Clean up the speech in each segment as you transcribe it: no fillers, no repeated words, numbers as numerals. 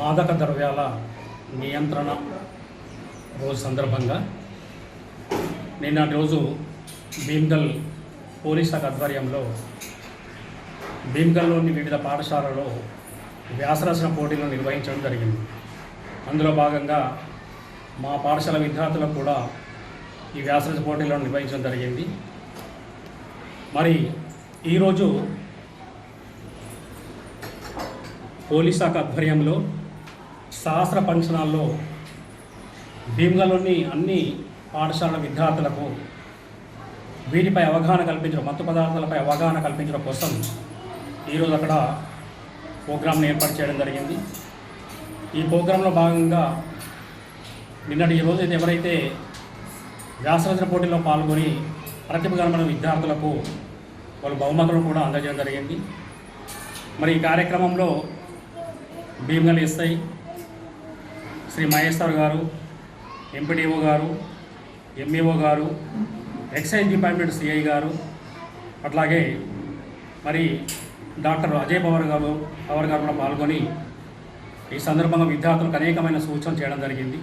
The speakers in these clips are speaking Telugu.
మాదక ద్రవ్యాల నియంత్రణ రోజు సందర్భంగా నిన్నటి రోజు భీమ్గల్ పోలీస్ శాఖ ఆధ్వర్యంలో భీమ్గల్లోని వివిధ పాఠశాలలో వ్యాసరచన పోటీలను నిర్వహించడం జరిగింది. అందులో భాగంగా మా పాఠశాల విద్యార్థులకు కూడా ఈ వ్యాసరచన పోటీలను నిర్వహించడం జరిగింది. మరి ఈరోజు పోలీస్ శాఖ ఆధ్వర్యంలో సహస్ర ఫంక్షన్ హాల్లో భీమ్గల్లోని అన్ని పాఠశాలల విద్యార్థులకు వీటిపై అవగాహన కల్పించడం, మత్తు పదార్థాలపై అవగాహన కల్పించడం కోసం ఈరోజు అక్కడ ప్రోగ్రామ్ని ఏర్పాటు చేయడం జరిగింది. ఈ ప్రోగ్రాంలో భాగంగా నిన్నటి ఈరోజు అయితే ఎవరైతే వ్యాసరచన పోటీలో పాల్గొని ప్రతిభ కనబడిన విద్యార్థులకు వాళ్ళు బహుమతులను కూడా అందజేయడం జరిగింది. మరి ఈ కార్యక్రమంలో భీమ్గల్ ఎస్ఐ శ్రీ మహేశ్వర్ గారు, ఎంపీడీఓ గారు, ఎంఈఓ గారు, ఎక్సైజ్ డిపార్ట్మెంట్ సిఐ గారు, అట్లాగే మరి డాక్టర్ అజయ్ పవర్ గారు కూడా పాల్గొని ఈ సందర్భంగా విద్యార్థులకు అనేకమైన సూచనలు చేయడం జరిగింది.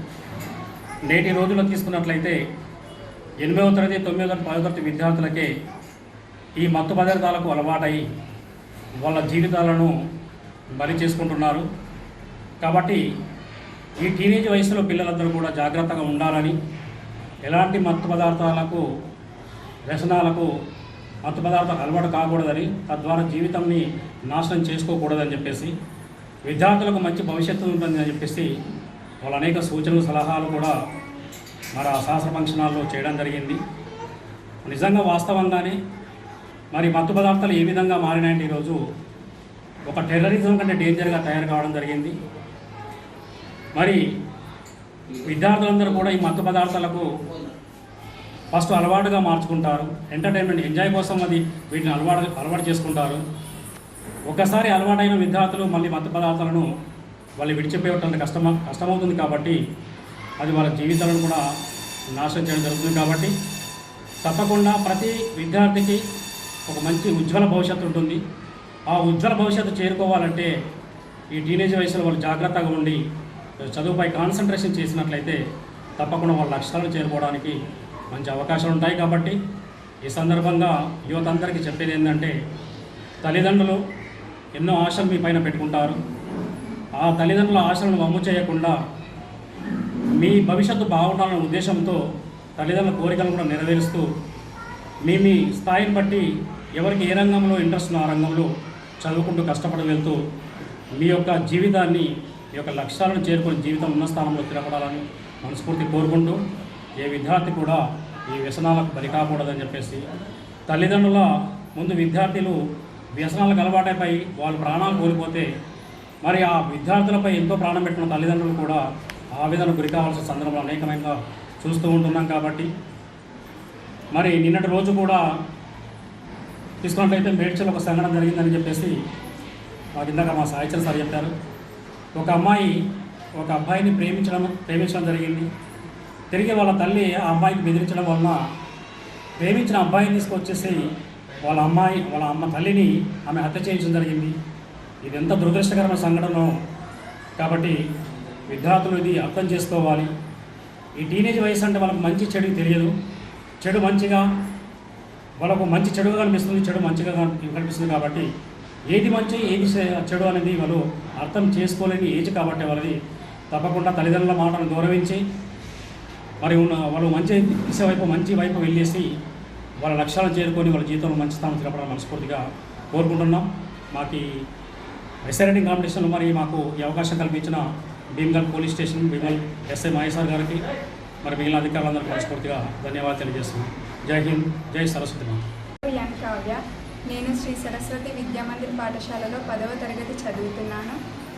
నేటి రోజుల్లో తీసుకున్నట్లయితే 8వ తరగతి, 9వ తరగతి, 10వ తరగతి విద్యార్థులకే ఈ మత్తు పదార్థాలకు అలవాటై వాళ్ళ జీవితాలను బలి చేసుకుంటున్నారు. కాబట్టి ఈ టీనేజ్ వయసులో పిల్లలందరూ కూడా జాగ్రత్తగా ఉండాలని, ఎలాంటి మత్తు పదార్థాలకు, వ్యసనాలకు, మత్తు పదార్థాలకు అలవాటు కాకూడదని, తద్వారా జీవితాన్ని నాశనం చేసుకోకూడదని చెప్పేసి, విద్యార్థులకు మంచి భవిష్యత్తు ఉంటుందని చెప్పేసి వాళ్ళు అనేక సూచనలు, సలహాలు కూడా మరి ఆ సహస్ర ఫంక్షన్ హాల్లో చేయడం జరిగింది. నిజంగా వాస్తవంగానే మరి మత్తు పదార్థాలు ఏ విధంగా మారినాయంటే ఈరోజు ఒక టెర్రరిజం కంటే డేంజర్గా తయారు కావడం జరిగింది. మరి విద్యార్థులందరూ కూడా ఈ మత్తు పదార్థాలకు ఫస్ట్ అలవాటుగా మార్చుకుంటారు. ఎంటర్టైన్మెంట్, ఎంజాయ్ కోసం వీటిని అలవాటు చేసుకుంటారు. ఒకసారి అలవాటైన విద్యార్థులు మళ్ళీ మత్తు పదార్థాలను వాళ్ళు విడిచిపోయేటంత కష్టమవుతుంది. కాబట్టి అది వాళ్ళ జీవితాలను కూడా నాశనం చేయడం జరుగుతుంది. కాబట్టి తప్పకుండా ప్రతి విద్యార్థికి ఒక మంచి ఉజ్వల భవిష్యత్తు ఉంటుంది. ఆ ఉజ్వల భవిష్యత్తు చేరుకోవాలంటే ఈ టీనేజ్ వయసులో వాళ్ళు జాగ్రత్తగా ఉండి చదువుపై కాన్సన్ట్రేషన్ చేసినట్లయితే తప్పకుండా వాళ్ళ లక్ష్యాలను చేరుకోవడానికి మంచి అవకాశాలు ఉంటాయి. కాబట్టి ఈ సందర్భంగా యువత అందరికీ చెప్పేది ఏంటంటే, తల్లిదండ్రులు ఎన్నో ఆశలు మీ పైన పెట్టుకుంటారు. ఆ తల్లిదండ్రుల ఆశలను వమ్ము చేయకుండా మీ భవిష్యత్తు బాగుండాలనే ఉద్దేశంతో తల్లిదండ్రుల కోరికలను కూడా నెరవేరుస్తూ మీ స్థాయిని బట్టి ఎవరికి ఏ రంగంలో ఇంట్రెస్ట్ ఆ రంగంలో చదువుకుంటూ కష్టపడి వెళ్తూ మీ యొక్క జీవితాన్ని, మీ యొక్క లక్ష్యాలను చేరుకుని జీవితం ఉన్న స్థానంలో స్థిరపడాలని మనస్ఫూర్తి కోరుకుంటూ, ఏ విద్యార్థి కూడా ఈ వ్యసనాలకు బలి కాకూడదని చెప్పేసి, తల్లిదండ్రుల ముందు విద్యార్థులు వ్యసనాలకు అలవాటైపోయి వాళ్ళు ప్రాణాలు కోల్పోతే మరి ఆ విద్యార్థులపై ఎంతో ప్రాణం పెట్టిన తల్లిదండ్రులు కూడా ఆవేదనకు గురి కావాల్సిన సందర్భంలో అనేకమైన చూస్తూ ఉంటున్నాం. కాబట్టి మరి నిన్నటి రోజు కూడా తీసుకున్నట్లయితే మేడ్చల్లో ఒక సంఘటన జరిగిందని చెప్పేసి మాకు ఇందాక మా సాయిచర్ సార్ చెప్పారు. ఒక అమ్మాయి ఒక అబ్బాయిని ప్రేమించడం జరిగింది. తిరిగి వాళ్ళ తల్లి ఆ అమ్మాయికి బెదిరించడం వలన ప్రేమించిన అబ్బాయిని తీసుకొచ్చేసి వాళ్ళ అమ్మ తల్లిని ఆమె హత్య చేయించడం జరిగింది. ఇది ఎంత దురదృష్టకరమైన సంఘటన. కాబట్టి విద్యార్థులు ఇది అర్థం చేసుకోవాలి. ఈ టీనేజ్ వయసు అంటే వాళ్ళకి మంచి చెడు తెలియదు. చెడు మంచిగా వాళ్ళకు మంచి చెడుగా కనిపిస్తుంది, చెడు మంచిగా కనిపిస్తుంది. కాబట్టి ఏది మంచి ఏది చెడు అనేది వాళ్ళు అర్థం చేసుకోలేని ఏజ్ కాబట్టి వాళ్ళది తప్పకుండా తల్లిదండ్రుల మాటను గౌరవించి మరి వాళ్ళు మంచి వైపు వెళ్ళేసి వాళ్ళ లక్ష్యాలను చేరుకొని వాళ్ళ జీవితంలో మంచి స్థానం తిరపడాలని మనస్ఫూర్తిగా కోరుకుంటున్నాం. మాకు ఎస్ఐ రైటింగ్ కాంపిటీషన్లో మరి మాకు ఈ అవకాశం కల్పించిన Bheemgal police station, Bheemgal SI Maheshwar గారికి, మరి మిగిలిన అధికారులందరికీ మనస్ఫూర్తిగా ధన్యవాదాలు తెలియజేస్తున్నాం. జై హింద్, జై సరస్వతి మాత. కావ్య, నేను శ్రీ సరస్వతి విద్యామందిర్ పాఠశాలలో 10వ తరగతి చదువుతున్నాను.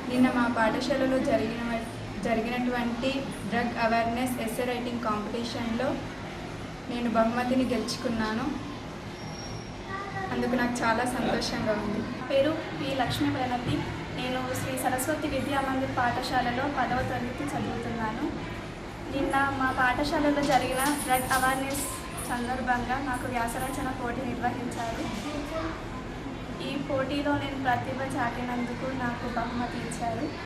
నిన్న మా పాఠశాలలో జరిగినటువంటి డ్రగ్ అవేర్నెస్ ఎస్సే రైటింగ్ కాంపిటీషన్లో నేను బహుమతిని గెలుచుకున్నాను. అందుకు నాకు చాలా సంతోషంగా ఉంది. పేరు పి లక్ష్మీ ప్రణతి. నేను శ్రీ సరస్వతి విద్యామందిర్ పాఠశాలలో 10వ తరగతి చదువుతున్నాను. నిన్న మా పాఠశాలలో జరిగిన డ్రగ్ అవేర్నెస్ సందర్భంగా నాకు వ్యాసరచన పోటీ నిర్వహించారు. ఈ పోటీలో నేను ప్రతిభ చాటినందుకు నాకు బహుమతి ఇచ్చారు.